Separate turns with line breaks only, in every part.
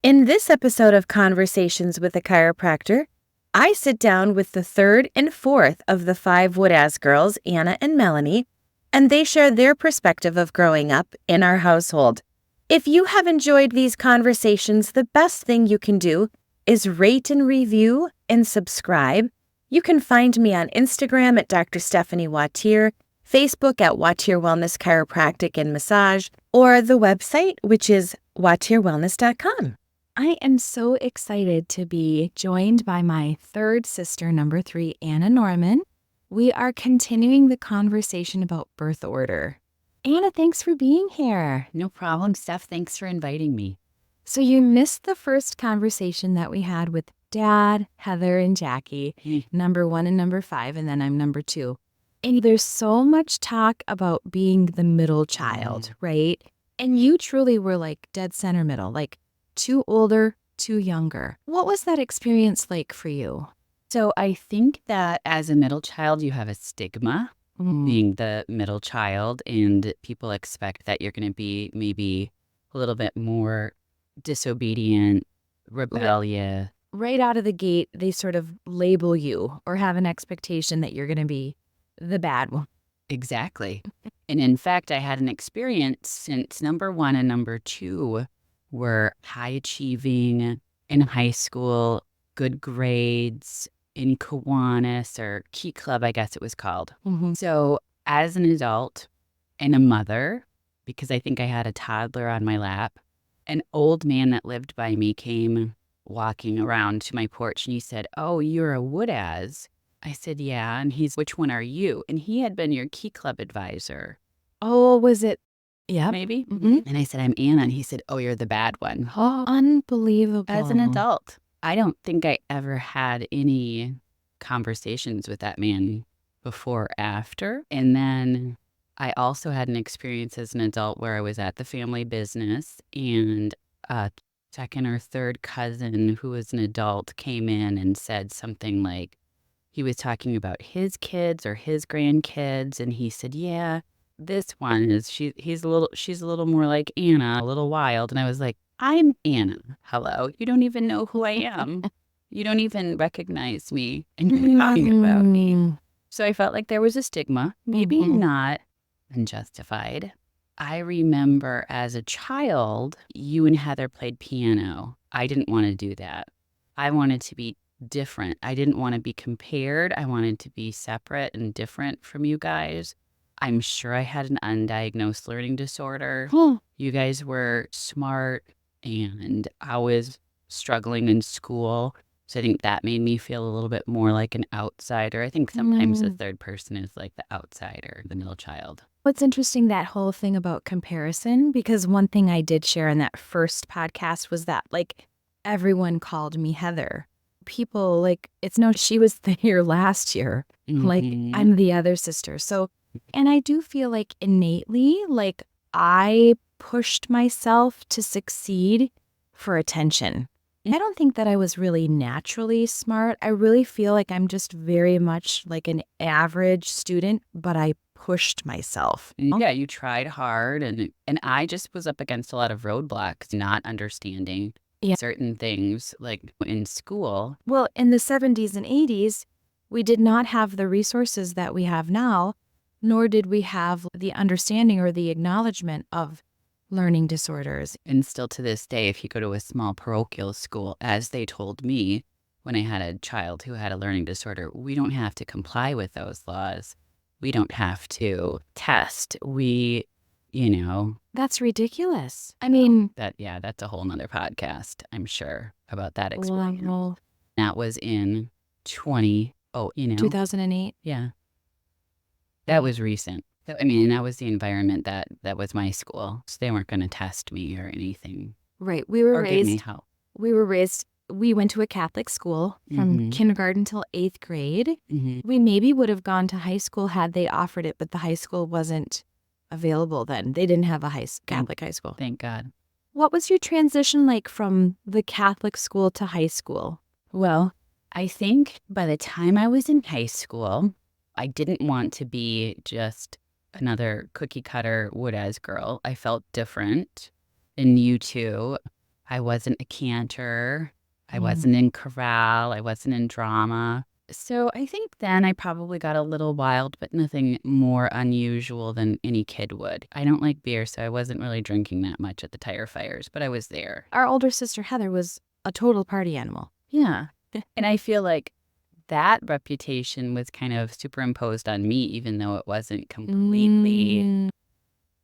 In this episode of Conversations with a Chiropractor, I sit down with the third and fourth of the 5 Woodaz girls, Anna and Melanie, and they share their perspective of growing up in our household. If you have enjoyed these conversations, the best thing you can do is rate and review and subscribe. You can find me on Instagram at Dr. Stephanie Wautier, Facebook at Wautier Wellness Chiropractic and Massage, or the website, which is wautierwellness.com.
I am so excited to be joined by my third sister, number 3, Anna Norman. We are continuing the conversation about birth order. Anna, thanks for being here.
No problem, Steph. Thanks for inviting me.
So you missed the first conversation that we had with Dad, Heather, and Jackie, number 1 and number 5, and then I'm number 2. And there's so much talk about being the middle child, right? And you truly were like dead center middle, like 2 older, 2 younger. What was that experience like for you?
So I think that as a middle child, you have a stigma being the middle child, and people expect that you're going to be maybe a little bit more disobedient, rebellious.
Right out of the gate, they sort of label you or have an expectation that you're going to be the bad one.
Exactly. And in fact, I had an experience since number 1 and number 2 were high achieving in high school, good grades in Kiwanis or Key Club, I guess it was called. So as an adult and a mother, because I think I had a toddler on my lap, an old man that lived by me came walking around to my porch and he said, "Oh, you're a Woodaz." I said, "Yeah." And he's, "Which one are you?" And he had been your Key Club advisor.
Oh, was it? Yeah.
Maybe. And I said, "I'm Anna." And he said, "Oh, you're the bad one."
Oh, unbelievable.
As an adult, I don't think I ever had any conversations with that man before or after. And then I also had an experience as an adult where I was at the family business and a second or third cousin who was an adult came in and said something like, he was talking about his kids or his grandkids. And he said, "Yeah, this one is, she's a little more like Anna, a little wild." And I was like, "I'm Anna. Hello. You don't even know who I am. You don't even recognize me. And you're talking about me." So I felt like there was a stigma, maybe not unjustified. I remember as a child, you and Heather played piano. I didn't want to do that. I wanted to be different. I didn't want to be compared. I wanted to be separate and different from you guys. I'm sure I had an undiagnosed learning disorder. You guys were smart and I was struggling in school. So I think that made me feel a little bit more like an outsider. I think sometimes the third person is like the outsider, the middle child.
What's interesting, that whole thing about comparison, because one thing I did share in that first podcast was that, like, everyone called me Heather. People, like, it's no, she was here last year. Like, I'm the other sister. So, and I do feel like innately, like, I pushed myself to succeed for attention. I don't think that I was really naturally smart. I really feel like I'm just very much like an average student, but I pushed myself.
Yeah, you tried hard, and I just was up against a lot of roadblocks, not understanding certain things, like in school.
Well, in the 70s and 80s, we did not have the resources that we have now, nor did we have the understanding or the acknowledgement of learning disorders.
And still to this day, if you go to a small parochial school, as they told me when I had a child who had a learning disorder, we don't have to comply with those laws. We don't have to test.
That's ridiculous. I mean,
that's a whole nother podcast, I'm sure, about that experience.
Well,
that was in
2008.
Yeah. That was recent. I mean, that was the environment that was my school. So they weren't going to test me or anything.
Right. We were
or give me
raised.
help.
We went to a Catholic school from kindergarten till 8th grade.
Mhm.
We maybe would have gone to high school had they offered it, but the high school wasn't available then. They didn't have a Catholic high school.
Thank God.
What was your transition like from the Catholic school to high school?
Well, I think by the time I was in high school, I didn't want to be just another cookie cutter Woodaz girl. I felt different. And you too. I wasn't a canter. I wasn't in corral. I wasn't in drama. So I think then I probably got a little wild, but nothing more unusual than any kid would. I don't like beer, so I wasn't really drinking that much at the tire fires, but I was there.
Our older sister Heather was a total party animal.
Yeah. And I feel like that reputation was kind of superimposed on me, even though it wasn't completely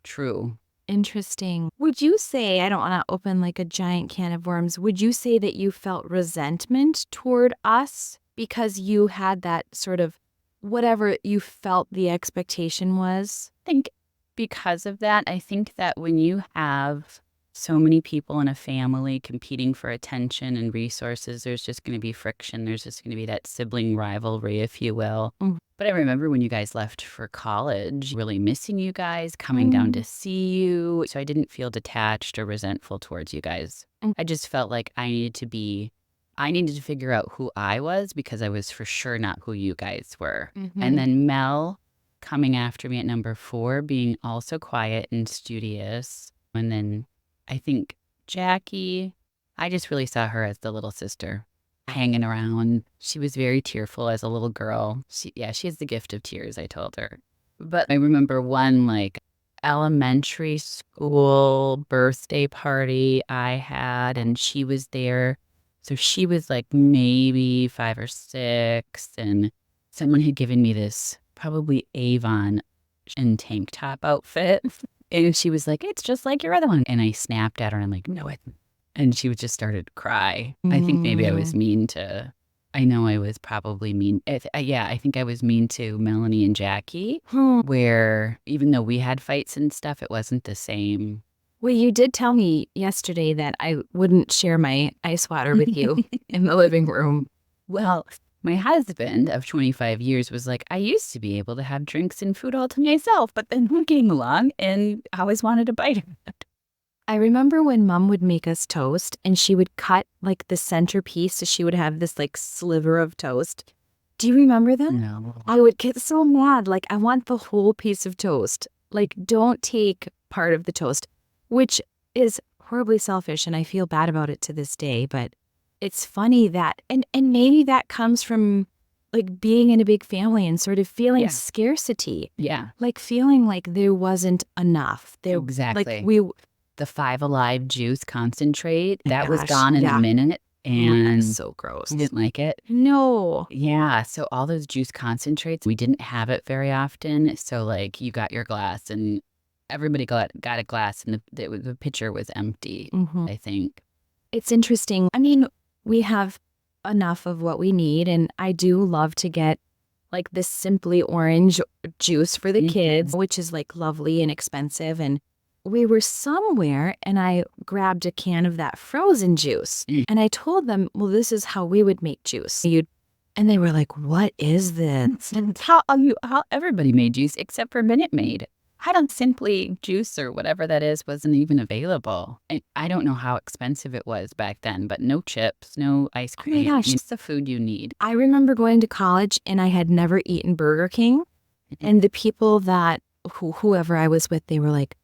true.
Interesting. Would you say, I don't want to open like a giant can of worms, would you say that you felt resentment toward us because you had that sort of whatever you felt the expectation was?
I think because of that, I think that when you have so many people in a family competing for attention and resources, there's just going to be friction. There's just going to be that sibling rivalry, if you will. But I remember when you guys left for college, really missing you guys, coming down to see you. So I didn't feel detached or resentful towards you guys. I just felt like I needed to figure out who I was because I was for sure not who you guys were. And then Mel coming after me at number 4, being also quiet and studious. And then I think Jackie, I just really saw her as the little sister hanging around. She was very tearful as a little girl. She has the gift of tears, I told her. But I remember one like elementary school birthday party I had, and she was there. So she was like maybe 5 or 6, and someone had given me this probably Avon and tank top outfit. And she was like, it's just like your other one. And I snapped at her and I'm like, no, it. And she just started to cry. I think maybe I was mean to, I know I was probably mean. I think I was mean to Melanie and Jackie, where even though we had fights and stuff, it wasn't the same.
Well, you did tell me yesterday that I wouldn't share my ice water with you in the living room.
Well, my husband of 25 years was like, I used to be able to have drinks and food all to myself, but then who came along and I always wanted a bite of it.
I remember when Mom would make us toast and she would cut like the centerpiece, so she would have this like sliver of toast. Do you remember that?
No.
I would get so mad. Like, I want the whole piece of toast. Like, don't take part of the toast, which is horribly selfish and I feel bad about it to this day. But it's funny that, and maybe that comes from like being in a big family and sort of feeling scarcity.
Yeah.
Like feeling like there wasn't enough.
Exactly.
Like
the 5 Alive juice concentrate, that was
Gosh,
gone in a minute. And
so gross.
I didn't like it.
No.
Yeah. So all those juice concentrates, we didn't have it very often. So like you got your glass and everybody got a glass and the pitcher was empty, I think.
It's interesting. I mean, we have enough of what we need. And I do love to get like this Simply Orange juice for the kids, which is like lovely and expensive. And we were somewhere and I grabbed a can of that frozen juice and I told them, well, this is how we would make juice. And they were like, what is this?
And how everybody made juice except for Minute Maid. I don't Simply Juice or whatever that is wasn't even available. And I don't know how expensive it was back then, but no chips, no ice cream.
Oh my gosh.
It's the food you need.
I remember going to college and I had never eaten Burger King. And the people that, whoever I was with, they were like,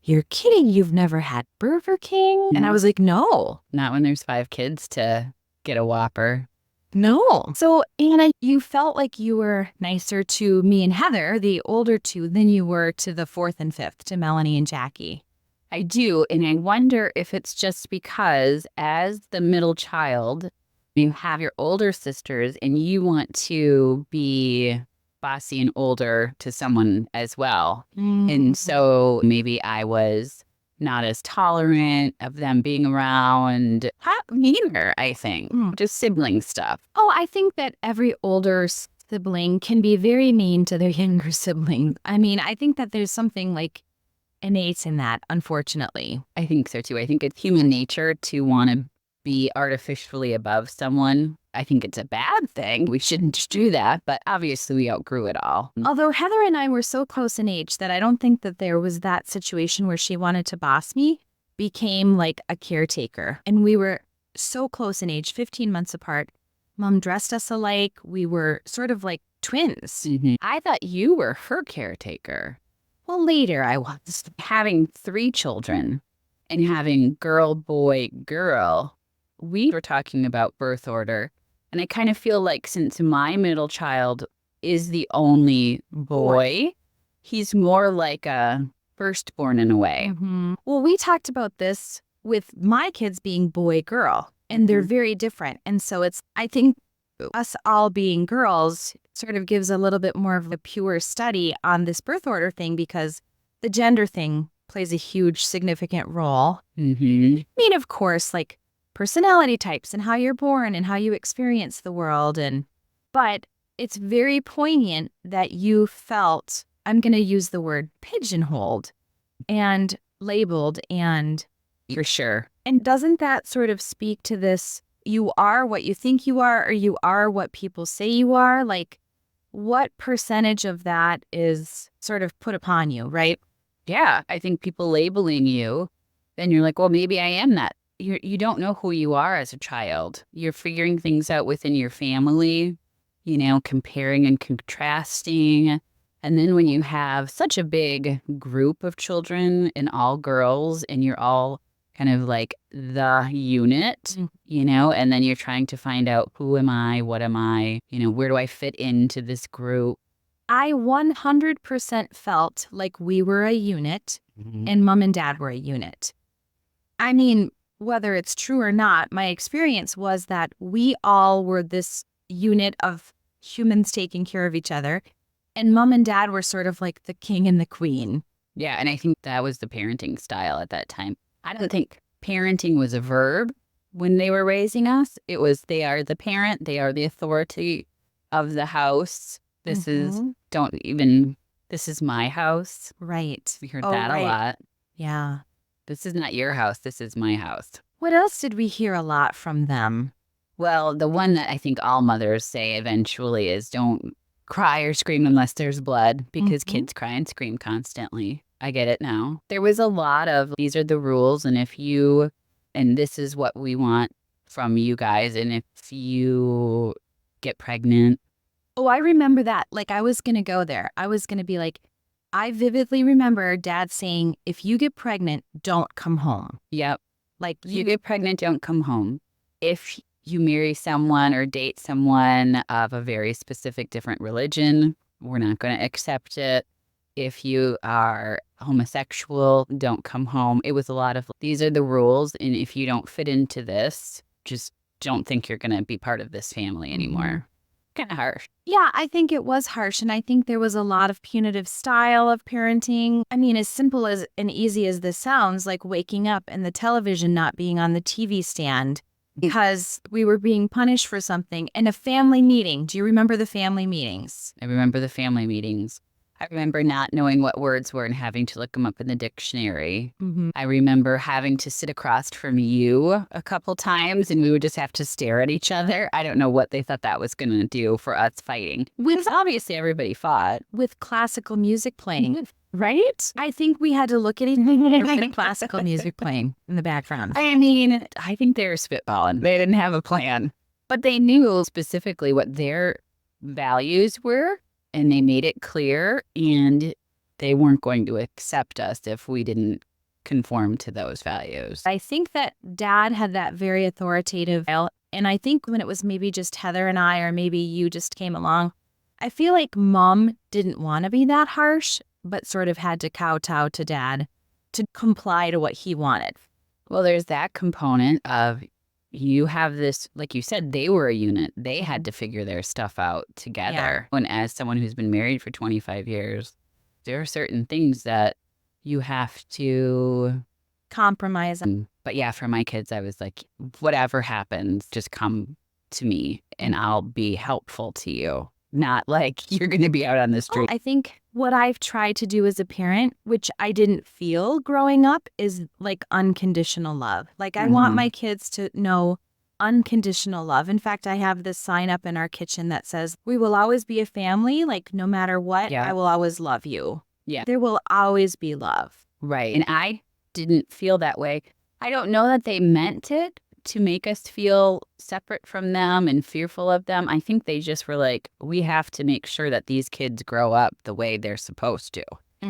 you're kidding, you've never had Burger King? And I was like, no.
Not when there's 5 kids to get a Whopper.
No. So, Anna, you felt like you were nicer to me and Heather, the older two, than you were to the 4th and 5th, to Melanie and Jackie.
I do, and I wonder if it's just because as the middle child, you have your older sisters and you want to be bossy and older to someone as well. And so maybe I was not as tolerant of them being around. Meaner, I think. Just sibling stuff.
Oh, I think that every older sibling can be very mean to their younger sibling. I mean, I think that there's something like innate in that, unfortunately.
I think so too. I think it's human nature to want to be artificially above someone. I think it's a bad thing. We shouldn't do that, but obviously we outgrew it all.
Although Heather and I were so close in age that I don't think that there was that situation where she wanted to boss me, became like a caretaker. And we were so close in age, 15 months apart. Mom dressed us alike. We were sort of like twins.
I thought you were her caretaker.
Well, later I was.
Having 3 children and having girl, boy, girl, we were talking about birth order. And I kind of feel like since my middle child is the only boy, he's more like a firstborn in a way.
Mm-hmm. Well, we talked about this with my kids being boy, girl, and they're very different. And so I think us all being girls sort of gives a little bit more of a pure study on this birth order thing because the gender thing plays a huge, significant role.
Mm-hmm.
I mean, of course, like personality types and how you're born and how you experience the world. But it's very poignant that you felt, I'm going to use the word pigeonholed and labeled and
For sure.
And doesn't that sort of speak to this, you are what you think you are, or you are what people say you are? Like, what percentage of that is sort of put upon you, right?
Yeah. I think people labeling you, then you're like, well, maybe I am that. You don't know who you are as a child. You're figuring things out within your family, comparing and contrasting. And then when you have such a big group of children and all girls and you're all kind of like the unit, and then you're trying to find out who am I, what am I, where do I fit into this group?
I 100% felt like we were a unit and mom and dad were a unit. I mean, whether it's true or not, my experience was that we all were this unit of humans taking care of each other. And mom and dad were sort of like the king and the queen.
Yeah, and I think that was the parenting style at that time. I don't think parenting was a verb when they were raising us. It was they are the parent, they are the authority of the house. This is my house.
Right.
We heard that a lot.
Yeah.
This is not your house, this is my house.
What else did we hear a lot from them?
Well, the one that I think all mothers say eventually is don't cry or scream unless there's blood because kids cry and scream constantly. I get it now. There was a lot of these are the rules and this is what we want from you guys. And if you get pregnant.
Oh, I remember that. Like I was going to go there. I was going to be like, I vividly remember dad saying, if you get pregnant, don't come home.
Yep.
Like
you get pregnant, don't come home. If you marry someone or date someone of a very specific different religion, we're not going to accept it. If you are homosexual, don't come home. It was a lot of, these are the rules. And if you don't fit into this, just don't think you're going to be part of this family anymore. Kind of harsh.
Yeah, I think it was harsh. And I think there was a lot of punitive style of parenting. I mean, as simple as and easy as this sounds, like waking up and the television not being on the TV stand because we were being punished for something. And a family meeting. Do you remember the family meetings?
I remember the family meetings. I remember not knowing what words were and having to look them up in the dictionary. I remember having to sit across from you a couple times and we would just have to stare at each other. I don't know what they thought that was going to do for us fighting. Because obviously everybody fought.
With classical music playing, right? I think we had to look at each other with classical music playing in the background.
I mean, I think they were spitballing. They didn't have a plan. But they knew specifically what their values were. And they made it clear, and they weren't going to accept us if we didn't conform to those values.
I think that dad had that very authoritative style. And I think when it was maybe just Heather and I, or maybe you just came along, I feel like mom didn't want to be that harsh, but sort of had to kowtow to dad to comply to what he wanted.
Well, there's that component of you have this, like you said, they were a unit. They had to figure their stuff out together. Yeah. And as someone who's been married for 25 years, there are certain things that you have to
compromise.
But yeah, for my kids, I was like, whatever happens, just come to me and I'll be helpful to you. Not like you're going to be out on the street.
I think what I've tried to do as a parent, which I didn't feel growing up, is like unconditional love. Like I want my kids to know unconditional love. In fact, I have this sign up in our kitchen that says, we will always be a family. Like no matter what, I will always love you.
Yeah.
There will always be love.
Right. And I didn't feel that way. I don't know that they meant it to make us feel separate from them and fearful of them. I think they just were like, we have to make sure that these kids grow up the way they're supposed to.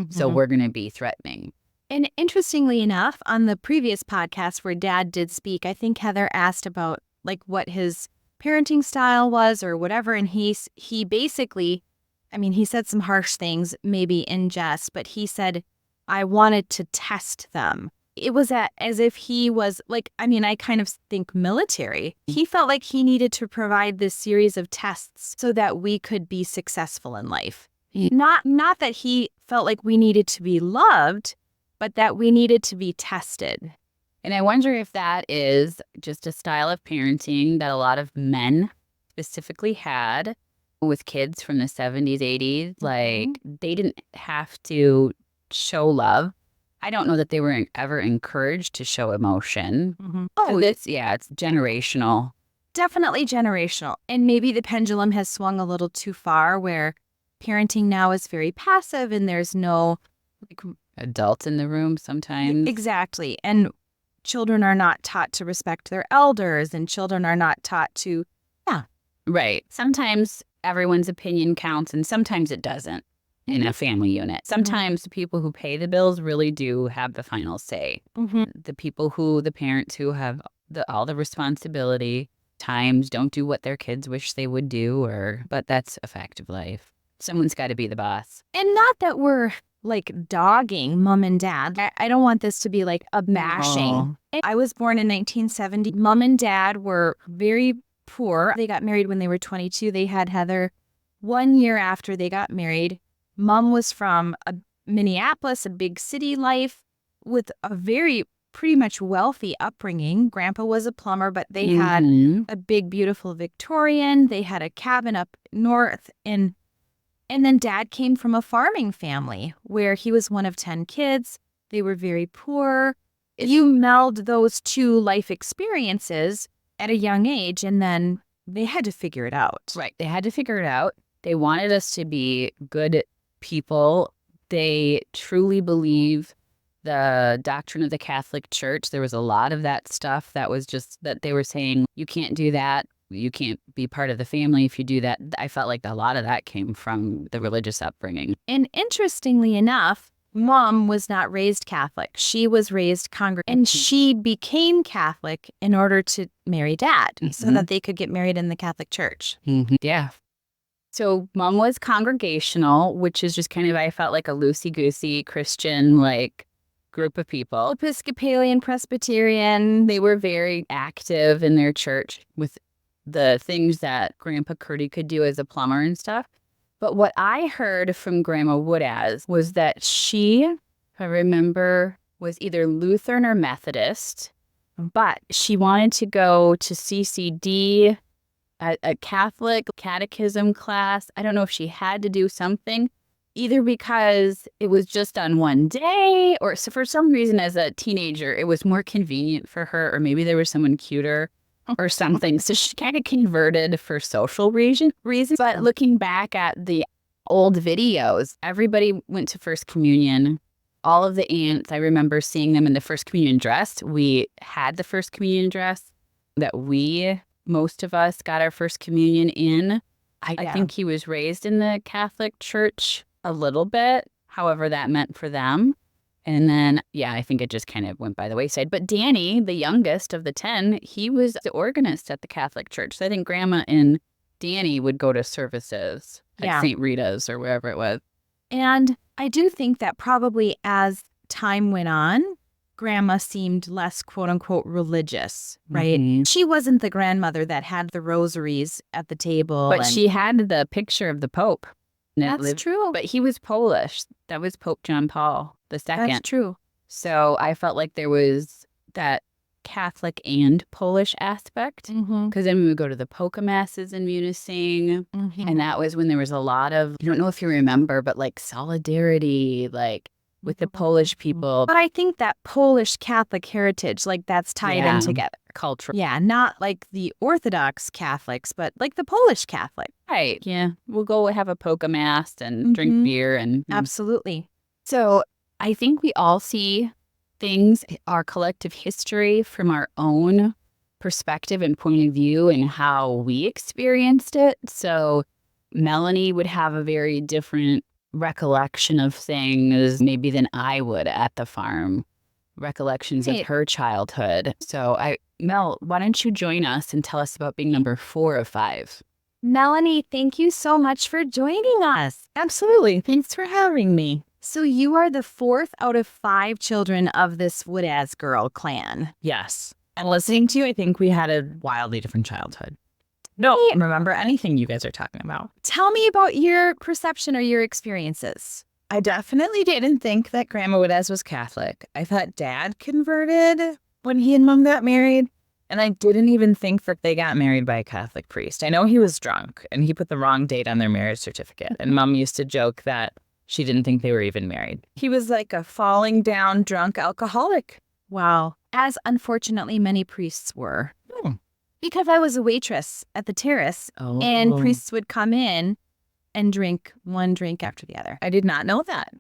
So we're going to be threatening.
And interestingly enough, on the previous podcast where Dad did speak, I think Heather asked about like what his parenting style was or whatever. And he basically, I mean, he said some harsh things, maybe in jest, but he said, I wanted to test them. It was as if he was like, I mean, I kind of think military. He felt like he needed to provide this series of tests so that we could be successful in life. Not that he felt like we needed to be loved, but that we needed to be tested.
And I wonder if that is just a style of parenting that a lot of men specifically had with kids from the 70s, 80s. Like, they didn't have to show love. I don't know that they were ever encouraged to show emotion.
Oh,
it's generational.
Definitely generational. And maybe the pendulum has swung a little too far where parenting now is very passive and there's no
adults in the room sometimes.
Exactly. And children are not taught to respect their elders and children are not taught to,
Right. Sometimes everyone's opinion counts and sometimes it doesn't in a family unit. Sometimes the people who pay the bills really do have the final say. The parents who have all the responsibility times don't do what their kids wish they would do, but that's a fact of life. Someone's got to be the boss.
And not that we're like dogging mom and dad. I don't want this to be like a bashing. I was born in 1970. Mom and dad were very poor. They got married when they were 22. They had Heather 1 year after they got married. Mom was from Minneapolis, a big city life with a very pretty much wealthy upbringing. Grandpa was a plumber, but they had a big, beautiful Victorian. They had a cabin up north and then Dad came from a farming family where he was one of 10 kids. They were very poor. You meld those two life experiences at a young age, and then they had to figure it out.
Right. They had to figure it out. They wanted us to be good people. They truly believe the doctrine of the Catholic Church. There was a lot of that stuff that was just that they were saying, you can't do that. You can't be part of the family if you do that. I felt like a lot of that came from the religious upbringing.
And interestingly enough, Mom was not raised Catholic. She was raised Congregational. And she became Catholic in order to marry Dad so that they could get married in the Catholic Church.
Yeah. So Mom was Congregational, which is just kind of, I felt like a loosey-goosey Christian, like, group of people.
Episcopalian, Presbyterian.
They were very active in their church with the things that Grandpa Curdy could do as a plumber and stuff. But what I heard from Grandma Woodaz was that she, if I remember, was either Lutheran or Methodist, but she wanted to go to CCD, a Catholic catechism class. I don't know if she had to do something, either because it was just on one day or so for some reason as a teenager, it was more convenient for her, or maybe there was someone cuter or something. So she kind of converted for social reasons. But looking back at the old videos, everybody went to First Communion. All of the aunts, I remember seeing them in the First Communion dress. We had the First Communion dress that most of us got our First Communion in. I think he was raised in the Catholic Church a little bit, however that meant for them. And then, I think it just kind of went by the wayside. But Danny, the youngest of the 10, he was the organist at the Catholic Church. So I think Grandma and Danny would go to services at St. Rita's or wherever it was.
And I do think that probably as time went on, Grandma seemed less quote unquote religious, right? She wasn't the grandmother that had the rosaries at the table.
But she had the picture of the Pope.
That's true.
But he was Polish. That was Pope John Paul II.
That's true.
So I felt like there was that Catholic and Polish aspect. Because then we would go to the polka masses in Munising. And that was when there was a lot of, I don't know if you remember, but like solidarity, like with the Polish people.
But I think that Polish Catholic heritage, like that's tied in together.
Culture.
Yeah, not like the Orthodox Catholics, but like the Polish Catholic.
Right. Yeah. We'll go have a polka mass and drink beer and
Absolutely.
So I think we all see things, our collective history from our own perspective and point of view and how we experienced it. So Melanie would have a very different recollection of things maybe than I would at the farm. Recollections of
Right.
her childhood. So Mel, why don't you join us and tell us about being number 4 of 5?
Melanie, thank you so much for joining us.
Absolutely. Thanks for having me.
So you are the 4th out of 5 children of this Woodaz girl clan.
Yes. And listening to you, I think we had a wildly different childhood. Don't remember anything you guys are talking about.
Tell me about your perception or your experiences.
I definitely didn't think that Grandma Woodaz was Catholic. I thought Dad converted when he and Mom got married. And I didn't even think that they got married by a Catholic priest. I know he was drunk and he put the wrong date on their marriage certificate. And Mom used to joke that she didn't think they were even married. He was like a falling down drunk alcoholic.
Wow. As unfortunately many priests were.
Hmm.
Because I was a waitress at the terrace and priests would come in and drink one drink after the other.
I did not know that.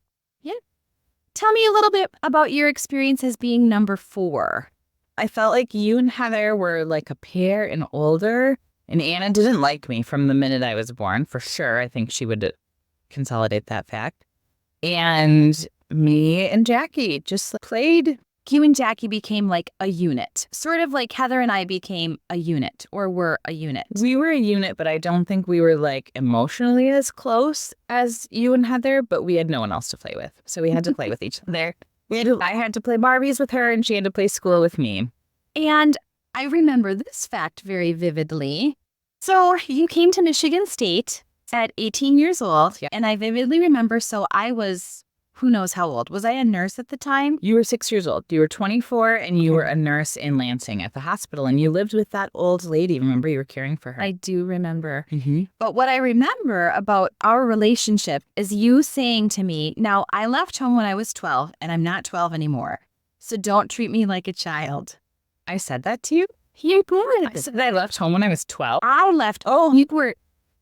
Tell me a little bit about your experience as being number 4.
I felt like you and Heather were like a pair and older. And Anna didn't like me from the minute I was born, for sure. I think she would consolidate that fact. And me and Jackie just played.
You and Jackie became like a unit, sort of like Heather and I became a unit or were a unit.
We were a unit, but I don't think we were like emotionally as close as you and Heather, but we had no one else to play with. So we had to play with each other. I had to play Barbies with her and she had to play school with me.
And I remember this fact very vividly. So you came to Michigan State at 18 years old,
Yeah.
and I vividly remember, so I was, who knows how old? Was I a nurse at the time?
You were 6 years old. You were 24 and you were a nurse in Lansing at the hospital and you lived with that old lady. Remember, you were caring for her.
I do remember.
Mm-hmm.
But what I remember about our relationship is you saying to me, now I left home when I was 12 and I'm not 12 anymore. So don't treat me like a child.
I said that to you?
You did.
I said I left home when I was 12.
I left. Oh, you were,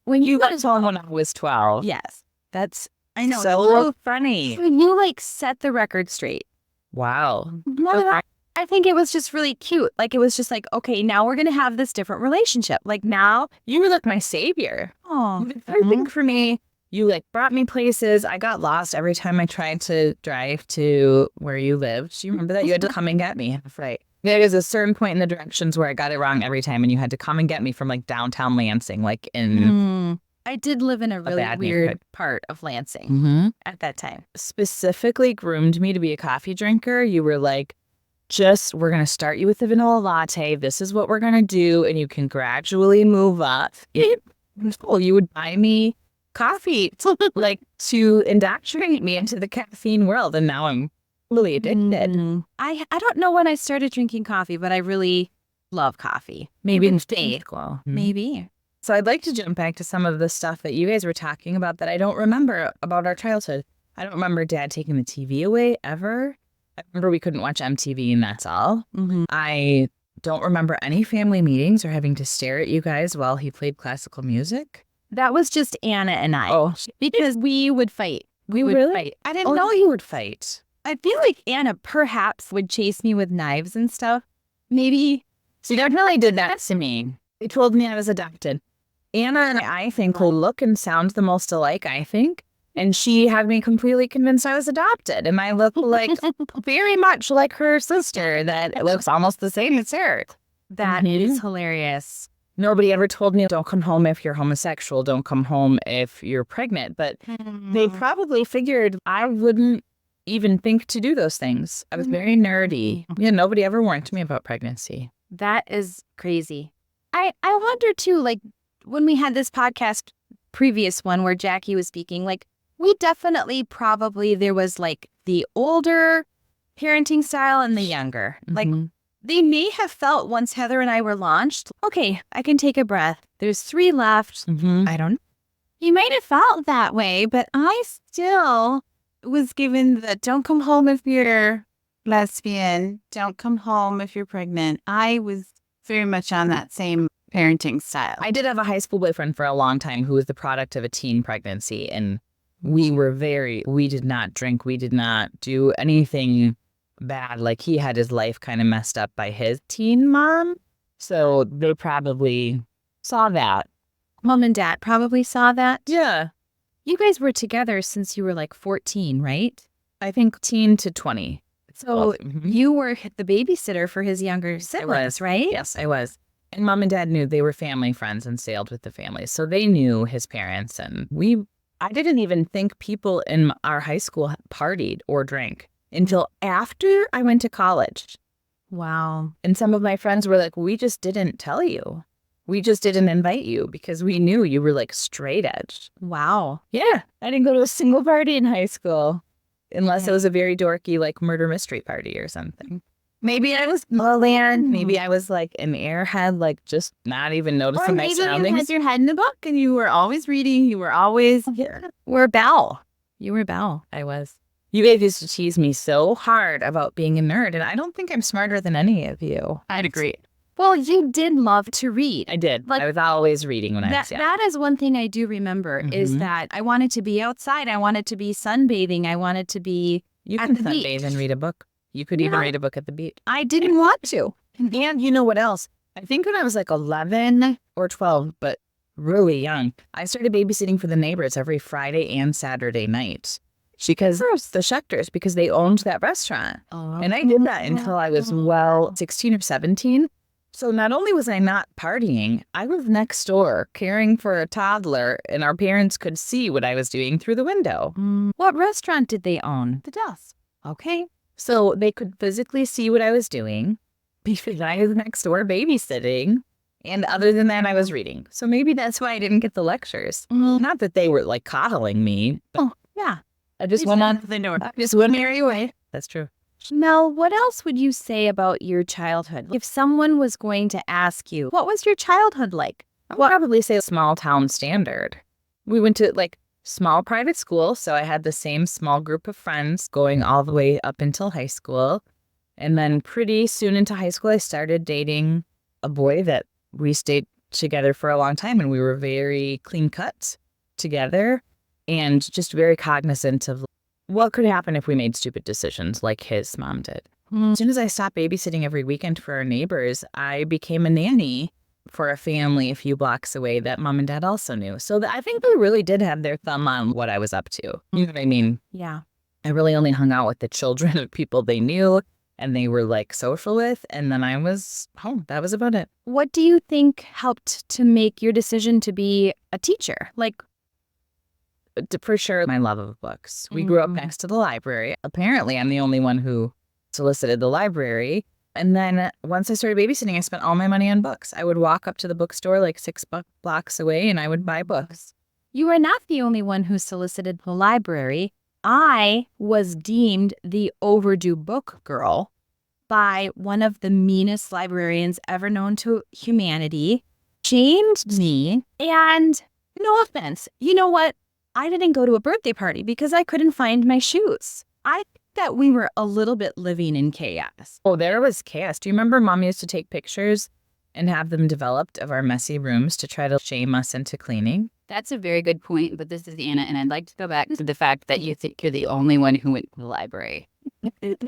when
You
you
left home when I was 12.
yes.
That's
I know.
so funny.
You like set the record straight.
Wow.
I think it was just really cute. Like, it was just like, okay, now we're going to have this different relationship. Like now,
You were like my savior.
oh,
You did everything for me. You like brought me places. I got lost every time I tried to drive to where you lived. Do you remember that? You had to come and get me. Right. There was a certain point in the directions where I got it wrong every time and you had to come and get me from like downtown Lansing, like in
I did live in a really
bad
weird
neighborhood.
part of Lansing
Mm-hmm.
at that time.
Specifically groomed me to be a coffee drinker. You were like, we're going to start you with the vanilla latte. This is what we're going to do. And you can gradually move up. It was cool. You would buy me coffee like to indoctrinate me into the caffeine world. And now I'm really addicted.
I don't know when I started drinking coffee, but I really love coffee.
Maybe in
State.
school.
Maybe.
So I'd like to jump back to some of the stuff that you guys were talking about that I don't remember about our childhood. I don't remember Dad taking the TV away ever. I remember we couldn't watch MTV and that's all. I don't remember any family meetings or having to stare at you guys while he played classical music.
That was just Anna and I.
Oh,
Because we would fight. We would
really?
fight.
I didn't know you would fight.
I feel like Anna perhaps would chase me with knives and stuff. Maybe.
She definitely did that to me. They told me I was adopted. Anna and I think will look and sound the most alike, I think. And she had me completely convinced I was adopted. And I look like very much like her sister that looks almost the same as her.
That is hilarious.
Nobody ever told me, don't come home if you're homosexual. Don't come home if you're pregnant. But they probably figured I wouldn't even think to do those things. I was very nerdy. Yeah, nobody ever warned me about pregnancy.
That is crazy. I wonder too, like when we had this podcast, previous one where Jackie was speaking, like we definitely probably there was like the older parenting style and the younger. Like they may have felt once Heather and I were launched, okay, I can take a breath. There's 3 left. I don't know. You might have felt that way, but I still was given the don't come home if you're lesbian, don't come home if you're pregnant. I was very much on that same parenting style.
I did have a high school boyfriend for a long time who was the product of a teen pregnancy. And we did not drink. We did not do anything bad. Like he had his life kind of messed up by his teen mom. So they probably saw that.
Mom and Dad probably saw that.
Yeah.
You guys were together since you were like 14, right?
I think teen to 20.
So you were the babysitter for his younger siblings, right?
Yes, I was. And mom and dad knew they were family friends and sailed with the family. So they knew his parents. And I didn't even think people in our high school partied or drank until after I went to college.
Wow.
And some of my friends were like, we just didn't tell you. We just didn't invite you because we knew you were like straight edge.
Wow.
Yeah. I didn't go to a single party in high school unless it was a very dorky like murder mystery party or something. Maybe I was Lowland. Maybe I was like an airhead, like just not even noticing my surroundings.
You had your head in the book and you were always reading. You were always were Belle.
You were Belle.
I was. You guys used to tease me so hard about being a nerd, and I don't think I'm smarter than any of you.
I'd agree.
Well, you did love to read.
I did.
Like,
I was always reading when I was young.
That is one thing I do remember is that I wanted to be outside. I wanted to be sunbathing. I wanted to be
You
at
can
the
sunbathe
beach.
and read a book. You could even read a book at the beach.
I didn't want to.
And you know what else? I think when I was like 11 or 12, but really young, I started babysitting for the neighbors every Friday and Saturday night. Because the Schechters, because they owned that restaurant. And I did that until I was, 16 or 17. So not only was I not partying, I was next door caring for a toddler, and our parents could see what I was doing through the window.
What restaurant did they own?
The Dust.
Okay.
So they could physically see what I was doing because I was next door babysitting. And other than that, I was reading. So maybe that's why I didn't get the lectures. Not that they were like coddling me. But
Yeah.
I just went on. I just went merry way. That's true.
Mel, what else would you say about your childhood? If someone was going to ask you, what was your childhood like?
I would probably say small town standard. We went to like small private school. So I had the same small group of friends going all the way up until high school. And then pretty soon into high school, I started dating a boy that we stayed together for a long time. And we were very clean cut together and just very cognizant of what could happen if we made stupid decisions like his mom did. As soon as I stopped babysitting every weekend for our neighbors, I became a nanny for a family a few blocks away that mom and dad also knew. So I think they really did have their thumb on what I was up to. You know what I mean?
Yeah.
I really only hung out with the children of people they knew and they were like social with. And then I was home. That was about it.
What do you think helped to make your decision to be a teacher? Like,
For sure, my love of books. We grew up next to the library. Apparently, I'm the only one who solicited the library. And then once I started babysitting, I spent all my money on books. I would walk up to the bookstore like 6 blocks away and I would buy books.
you are not the only one who solicited the library. I was deemed the overdue book girl by one of the meanest librarians ever known to humanity, shamed me, and no offense, you know what? I didn't go to a birthday party because I couldn't find my shoes. I think that we were a little bit living in chaos.
Oh, there was chaos. Do you remember mom used to take pictures and have them developed of our messy rooms to try to shame us into cleaning?
That's a very good point, but this is Anna, and I'd like to go back to the fact that you think you're the only one who went to the library.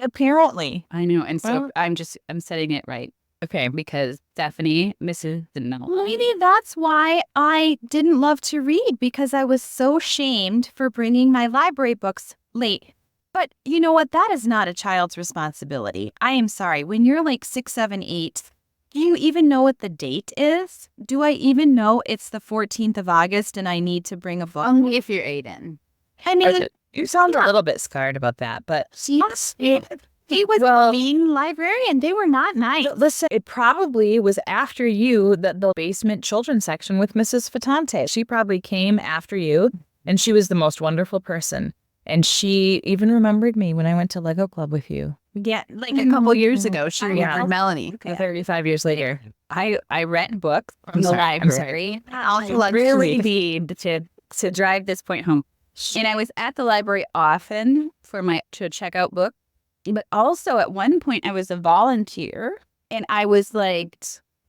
Apparently.
I know, and so I'm setting it right.
Okay.
Because Stephanie, Mrs. No.
Maybe that's why I didn't love to read, because I was so shamed for bringing my library books late. But you know what? That is not a child's responsibility. I am sorry. When you're like 6, 7, 8, do you even know what the date is? Do I even know it's the 14th of August and I need to bring a book?
Only if you're Aiden.
I mean,
You sound a little bit scarred about that, but
he was a mean librarian. They were not nice.
listen, it probably was after you that the basement children's section with Mrs. Fatante. She probably came after you, and she was the most wonderful person. And she even remembered me when I went to Lego Club with you.
Yeah, like a couple years ago, she
Yeah.
remembered Melanie.
35 years later.
I rent books from the
sorry, I'm
library.
I
Really need to drive this point home. And I was at the library often to check out books. But also at one point I was a volunteer and I was like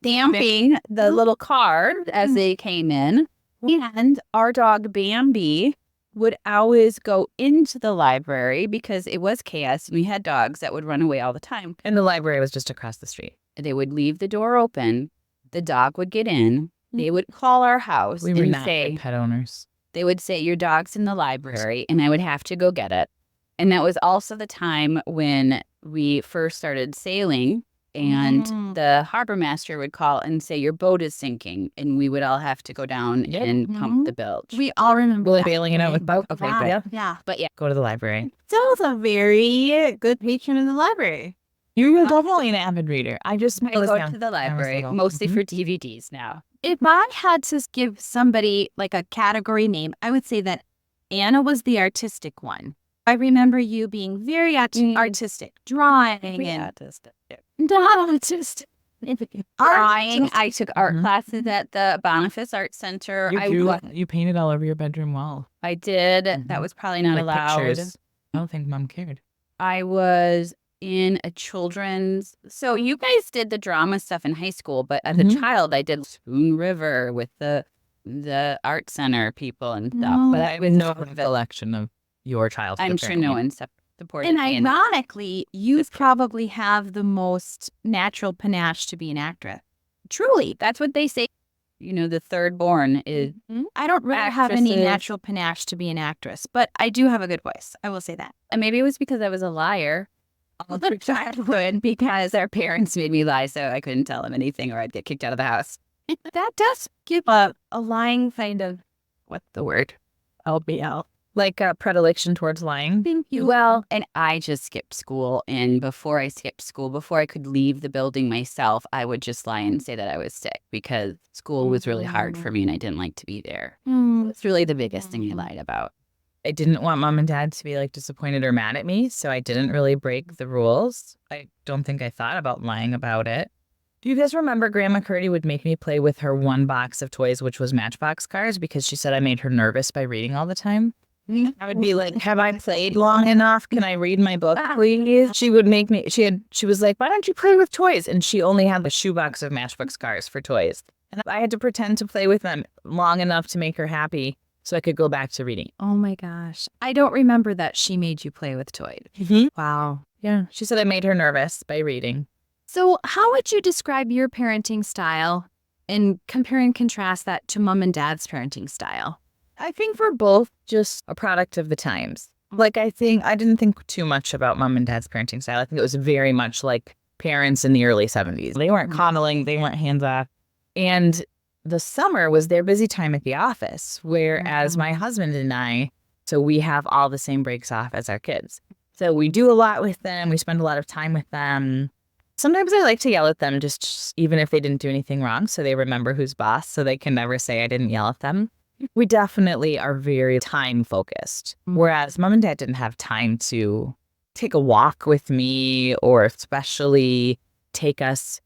stamping the little card as they came in. And our dog Bambi would always go into the library because it was chaos. We had dogs that would run away all the time.
And the library was just across the street.
They would leave the door open. The dog would get in. They would call our house
We were
and
not
say,
good pet owners.
they would say, your dog's in the library, and I would have to go get it. And that was also the time when we first started sailing, and the harbor master would call and say, your boat is sinking, and we would all have to go down and pump the bilge.
We all remember
Well,
that.
bailing it out with boat. Okay,
Yeah.
good.
Yeah.
But yeah,
Go to the library.
Still a very good patron in the library.
You're definitely an avid reader. I just
I go to the library
little.
mostly for DVDs now.
If I had to give somebody like a category name, I would say that Anna was the artistic one. I remember you being very artistic, drawing and not artistic.
Drawing. I took art classes at the Boniface Art Center.
You painted all over your bedroom wall.
I did. That was probably not
Like
allowed.
pictures. I don't think Mom cared.
I was in a children's. So you guys did the drama stuff in high school, but as a child, I did Spoon River with the art center people and stuff.
No.
But I was
No recollection of your childhood.
I'm sure no one supported
And
me in that.
ironically, you probably have the most natural panache to be an actress. Truly.
That's what they say. You know, the third born is
I don't really have any
Actresses.
natural panache to be an actress, but I do have a good voice. I will say that.
And maybe it was because I was a liar all through childhood because our parents made me lie so I couldn't tell them anything or I'd get kicked out of the house.
That does give a lying kind of, what's the word? LBL.
Like a predilection towards lying.
Thank you.
Well, and I just skipped school. And before I skipped school, before I could leave the building myself, I would just lie and say that I was sick because school was really hard for me and I didn't like to be there. It's really the biggest thing I lied about.
I didn't want Mom and Dad to be like disappointed or mad at me, so I didn't really break the rules. I don't think I thought about lying about it. Do you guys remember Grandma Curdy would make me play with her one box of toys, which was Matchbox cars, because she said I made her nervous by reading all the time? I would be like, have I played long enough? Can I read my book, please? She would make me, she was like, why don't you play with toys? And she only had the shoebox of Matchbox cars for toys. And I had to pretend to play with them long enough to make her happy so I could go back to reading.
Oh my gosh. I don't remember that she made you play with toys. Wow.
Yeah. She said I made her nervous by reading.
So how would you describe your parenting style and compare and contrast that to Mom and Dad's parenting style?
I think we're both just a product of the times. Like, I didn't think too much about Mom and Dad's parenting style. I think it was very much like parents in the early 70s. They weren't coddling, they weren't hands off. And the summer was their busy time at the office, whereas my husband and I, so we have all the same breaks off as our kids. So we do a lot with them. We spend a lot of time with them. Sometimes I like to yell at them, just even if they didn't do anything wrong, so they remember who's boss, so they can never say I didn't yell at them. We definitely are very time focused, whereas Mom and Dad didn't have time to take a walk with me or especially take us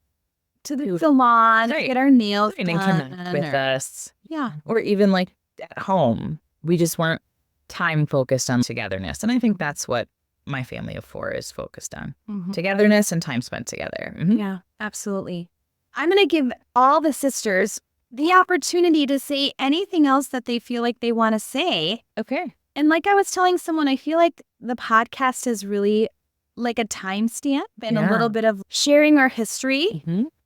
To the salon,
Right.
get our nails
and
done.
connect with us,
Yeah.
or even like at home. We just weren't time focused on togetherness. And I think that's what my family of four is focused on. Togetherness and time spent together.
Yeah, absolutely. I'm going to give all the sisters the opportunity to say anything else that they feel like they want to say.
Okay.
And like I was telling someone, I feel like the podcast is really like a timestamp and a little bit of sharing our history,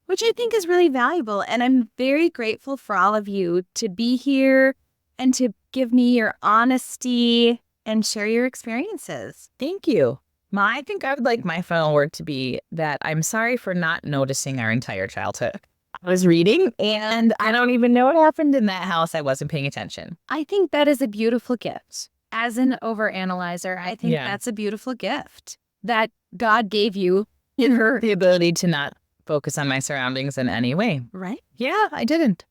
which I think is really valuable. And I'm very grateful for all of you to be here and to give me your honesty and share your experiences.
Thank you. I think I would like my final word to be that I'm sorry for not noticing our entire childhood. I was reading and I don't even know what happened in that house. I wasn't paying attention.
I think that is a beautiful gift. As an overanalyzer, I think that's a beautiful gift that God gave you in her.
The ability to not focus on my surroundings in any way.
Right?
Yeah, I didn't.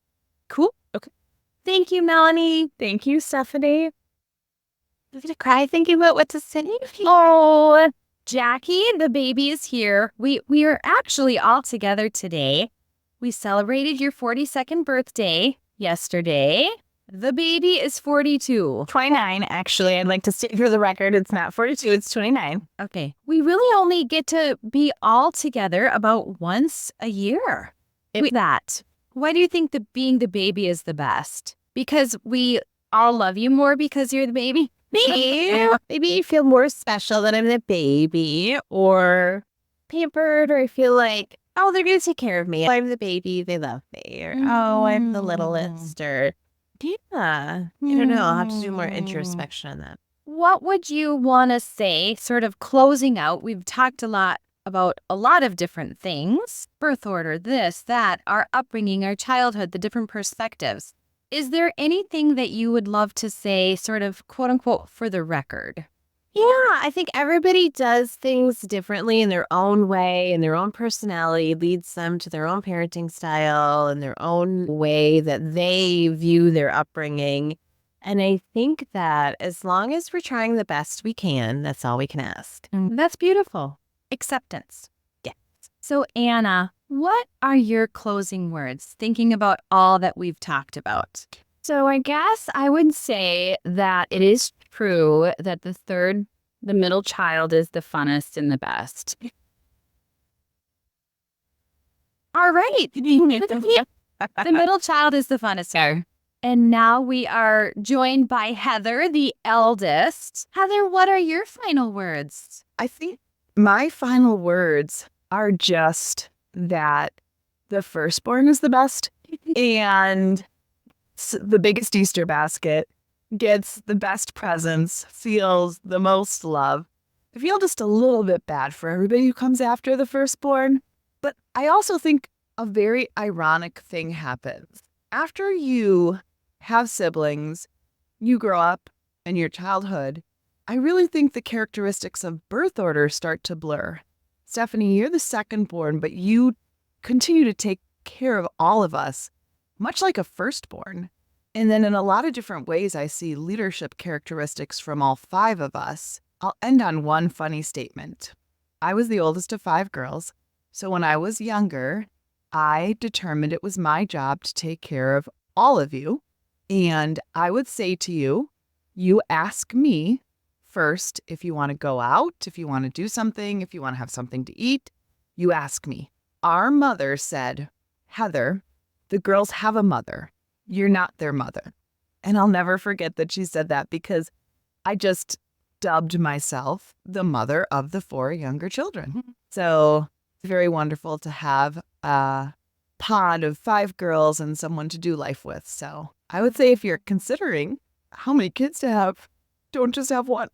Cool. Okay. Thank you, Melanie.
Thank you, Stephanie.
I'm going to cry thinking about what to say. Oh, Jackie, the baby is here. We are actually all together today. We celebrated your 42nd birthday yesterday. The baby is 42.
29, actually. I'd like to state for the record, it's not 42, it's 29.
Okay. We really only get to be all together about once a year. That. Why do you think being the baby is the best? Because we all love you more because you're the baby?
Maybe you feel more special that I'm the baby or pampered, or I feel like, oh, they're going to take care of me. I'm the baby, they love me. Or, oh, I'm the littlest. Or Yeah. I don't know. I'll have to do more introspection on that.
What would you want to say, sort of closing out? We've talked a lot about a lot of different things, birth order, this, that, our upbringing, our childhood, the different perspectives. Is there anything that you would love to say, sort of quote unquote, for the record?
Yeah, I think everybody does things differently in their own way, and their own personality leads them to their own parenting style and their own way that they view their upbringing. And I think that as long as we're trying the best we can, that's all we can ask.
That's beautiful. Acceptance.
Yeah.
So, Anna, what are your closing words, thinking about all that we've talked about?
So I guess I would say that it is true that the middle child is the funnest and the best.
All right. The middle child is the funnest.
So
And now we are joined by Heather, the eldest. Heather, what are your final words?
I think my final words are just that the firstborn is the best and the biggest Easter basket, gets the best presents, feels the most love. I feel just a little bit bad for everybody who comes after the firstborn, but I also think a very ironic thing happens. After you have siblings, you grow up in your childhood, I really think the characteristics of birth order start to blur. Stephanie, you're the secondborn, but you continue to take care of all of us, much like a firstborn. And then in a lot of different ways, I see leadership characteristics from all 5 of us. I'll end on one funny statement. I was the oldest of 5 girls, so when I was younger, I determined it was my job to take care of all of you. And I would say to you, you ask me first if you want to go out, if you want to do something, if you want to have something to eat, you ask me. Our mother said, Heather, the girls have a mother. You're not their mother. And I'll never forget that she said that because I just dubbed myself the mother of the 4 younger children. So it's very wonderful to have a pod of 5 girls and someone to do life with. So I would say if you're considering how many kids to have, don't just have one.